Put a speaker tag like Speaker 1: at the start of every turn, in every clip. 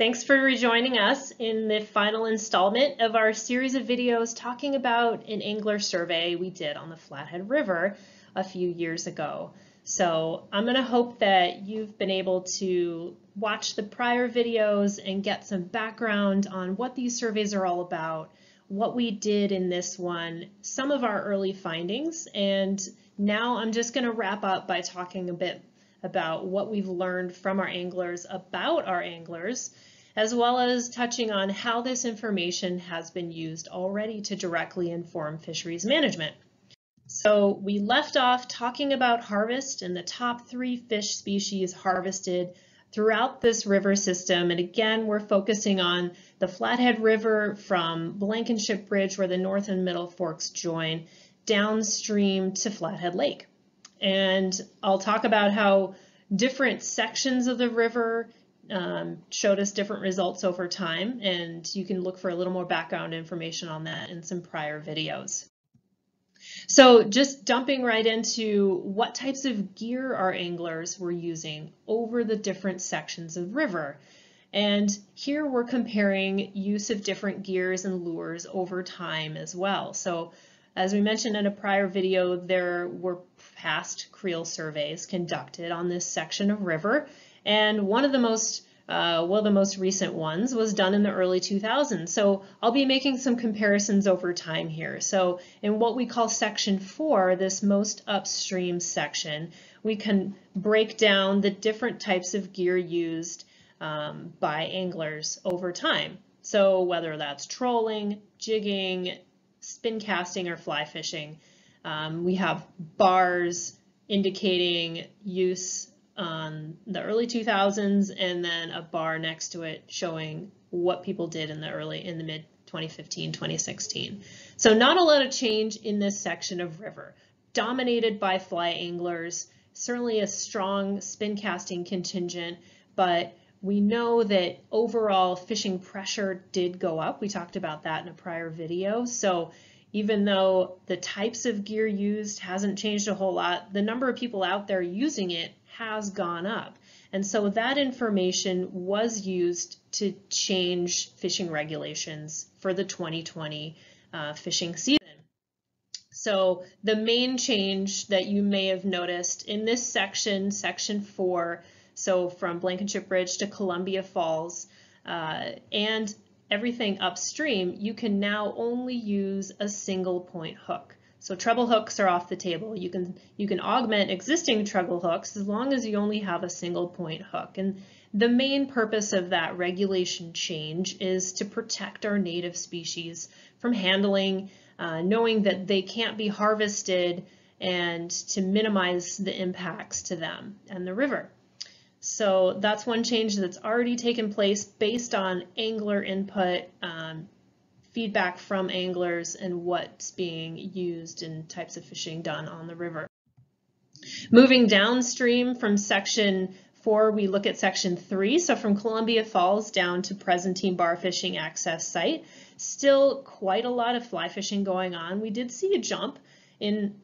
Speaker 1: Thanks for rejoining us in the final installment of our series of videos talking about an angler survey we did on the Flathead River a few years ago. So I'm going to hope that you've been able to watch the prior videos and get some background on what these surveys are all about, what we did in this one, some of our early findings, and now I'm just going to wrap up by talking a bit about what we've learned from our anglers about our anglers, as well as touching on how this information has been used already to directly inform fisheries management. So we left off talking about harvest and the top 3 fish species harvested throughout this river system. And again, we're focusing on the Flathead River from Blankenship Bridge, where the North and Middle Forks join, downstream to Flathead Lake. And I'll talk about how different sections of the river showed us different results over time, and you can look for a little more background information on that in some prior videos. So just dumping right into what types of gear our anglers were using over the different sections of river. And here we're comparing use of different gears and lures over time as well. So as we mentioned in a prior video, there were past creel surveys conducted on this section of river, and one of the most recent ones was done in the early 2000s. So I'll be making some comparisons over time here. So in what we call section 4, this most upstream section, we can break down the different types of gear used by anglers over time. So whether that's trolling, jigging, spin casting, or fly fishing. We have bars indicating use on the early 2000s, and then a bar next to it showing what people did in the mid 2015, 2016. So not a lot of change in this section of river, dominated by fly anglers, certainly a strong spin casting contingent, but we know that overall fishing pressure did go up. We talked about that in a prior video. So even though the types of gear used hasn't changed a whole lot, the number of people out there using it has gone up. And so that information was used to change fishing regulations for the 2020 fishing season. So the main change that you may have noticed in this section, section 4, so from Blankenship Bridge to Columbia Falls, and everything upstream, you can now only use a single point hook. So treble hooks are off the table. You can augment existing treble hooks as long as you only have a single point hook. And the main purpose of that regulation change is to protect our native species from handling, knowing that they can't be harvested, and to minimize the impacts to them and the river. So that's one change that's already taken place based on angler input, feedback from anglers, and what's being used in types of fishing done on the river. Moving downstream from section 4, we look at section 3. So from Columbia Falls down to Presentine Bar Fishing Access Site, still quite a lot of fly fishing going on. We did see a jump in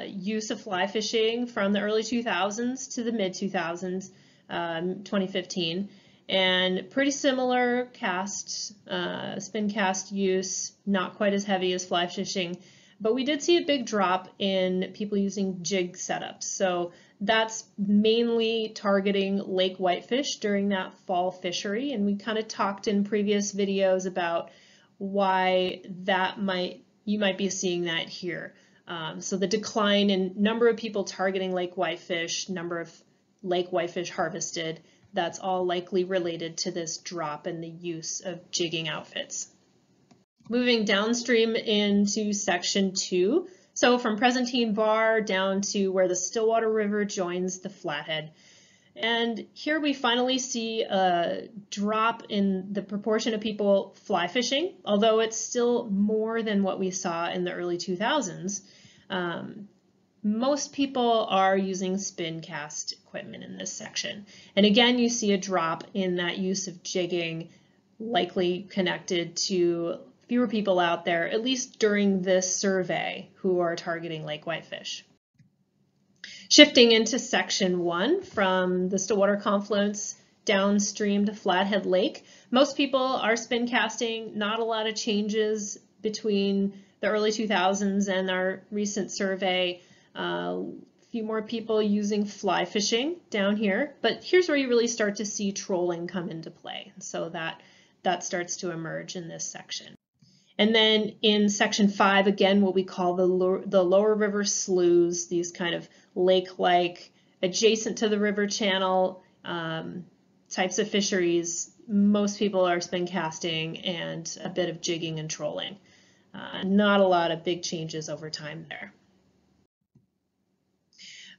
Speaker 1: use of fly fishing from the early 2000s to the mid 2000s. 2015, and pretty similar spin cast use, not quite as heavy as fly fishing, but we did see a big drop in people using jig setups. So that's mainly targeting lake whitefish during that fall fishery, and we kind of talked in previous videos about why you might be seeing that here. So the decline in number of people targeting lake whitefish, number of lake whitefish harvested, that's all likely related to this drop in the use of jigging outfits. Moving downstream into section 2, so from Presentine Bar down to where the Stillwater River joins the Flathead. And here we finally see a drop in the proportion of people fly fishing, although it's still more than what we saw in the early 2000s. Most people are using spin cast equipment in this section. And again, you see a drop in that use of jigging, likely connected to fewer people out there, at least during this survey, who are targeting lake whitefish. Shifting into section 1 from the Stillwater confluence downstream to Flathead Lake. Most people are spin casting, not a lot of changes between the early 2000s and our recent survey. A few more people using fly fishing down here, but here's where you really start to see trolling come into play. So that starts to emerge in this section. And then in section 5, again, what we call the lower river sloughs, these kind of lake-like, adjacent to the river channel types of fisheries. Most people are spin casting and a bit of jigging and trolling. Not a lot of big changes over time there.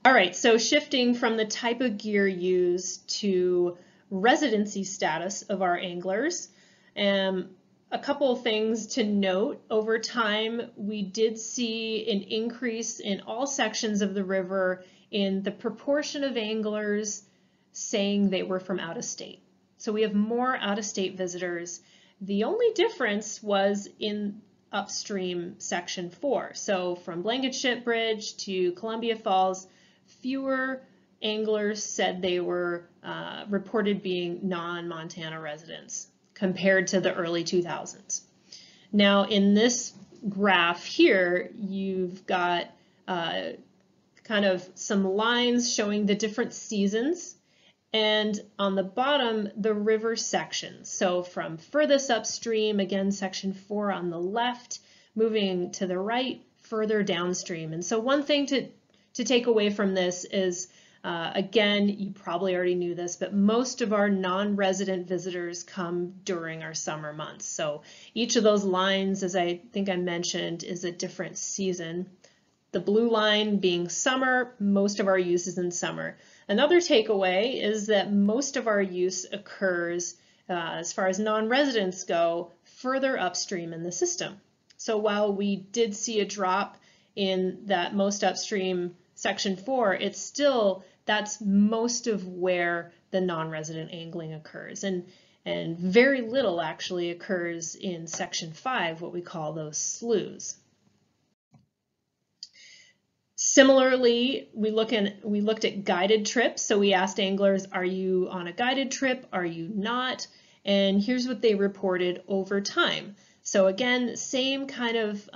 Speaker 1: All right, so shifting from the type of gear used to residency status of our anglers. A couple of things to note. Over time, we did see an increase in all sections of the river in the proportion of anglers saying they were from out of state. So we have more out-of-state visitors. The only difference was in upstream section 4. So from Blankenship Bridge to Columbia Falls, fewer anglers said they were reported being non-Montana residents compared to the early 2000s. Now in this graph here, you've got kind of some lines showing the different seasons, and on the bottom, the river sections. So from furthest upstream, again, section 4 on the left, moving to the right, further downstream. And so one thing to take away from this is, again, you probably already knew this, but most of our non-resident visitors come during our summer months. So each of those lines, as I think I mentioned, is a different season. The blue line being summer, most of our use is in summer. Another takeaway is that most of our use occurs, as far as non-residents go, further upstream in the system. So while we did see a drop in that most upstream section 4, it's still, that's most of where the non-resident angling occurs. And very little actually occurs in section 5, what we call those sloughs. Similarly, we looked at guided trips. So we asked anglers, are you on a guided trip? Are you not? And here's what they reported over time. So again, same kind of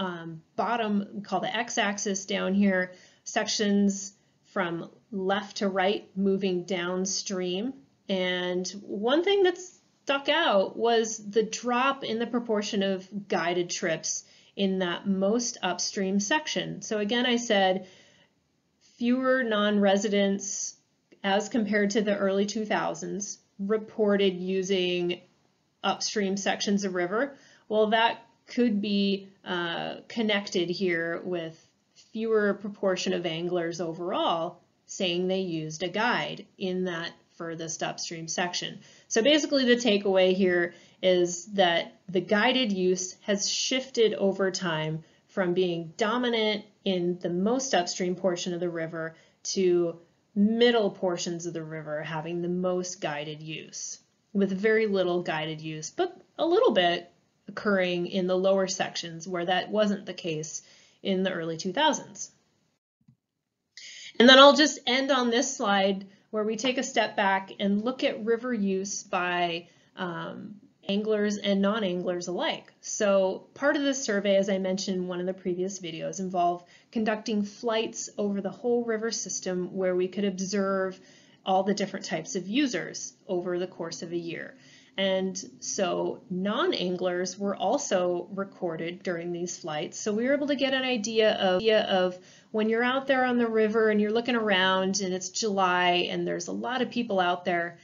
Speaker 1: bottom, we call the x-axis down here, sections from left to right moving downstream. And one thing that stuck out was the drop in the proportion of guided trips in that most upstream section. So again, I said fewer non-residents as compared to the early 2000s reported using upstream sections of river. Well, that could be connected here with fewer proportion of anglers overall saying they used a guide in that furthest upstream section. So basically the takeaway here is that the guided use has shifted over time from being dominant in the most upstream portion of the river to middle portions of the river having the most guided use, with very little guided use, but a little bit occurring in the lower sections where that wasn't the case in the early 2000s. And then I'll just end on this slide where we take a step back and look at river use by anglers and non-anglers alike. So part of this survey, as I mentioned in one of the previous videos, involved conducting flights over the whole river system where we could observe all the different types of users over the course of a year. And so non-anglers were also recorded during these flights. So we were able to get an idea of when you're out there on the river and you're looking around and it's July and there's a lot of people out there,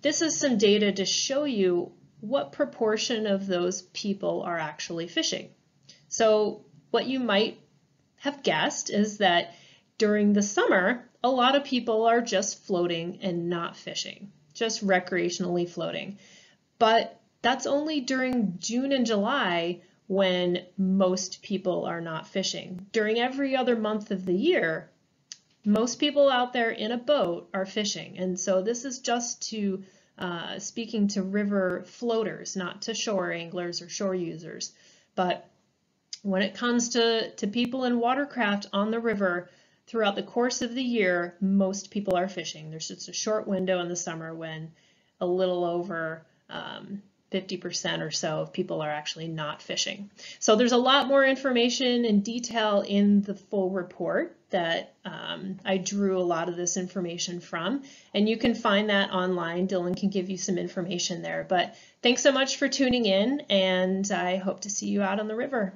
Speaker 1: this is some data to show you what proportion of those people are actually fishing. So what you might have guessed is that during the summer, a lot of people are just floating and not fishing, just recreationally floating. But that's only during June and July when most people are not fishing. During every other month of the year, most people out there in a boat are fishing. And so this is just to speaking to river floaters, not to shore anglers or shore users. But when it comes to people in watercraft on the river, throughout the course of the year, most people are fishing. There's just a short window in the summer when a little over 50% or so of people are actually not fishing. So there's a lot more information and detail in the full report that I drew a lot of this information from, and you can find that online. Dylan can give you some information there. But thanks so much for tuning in, and I hope to see you out on the river.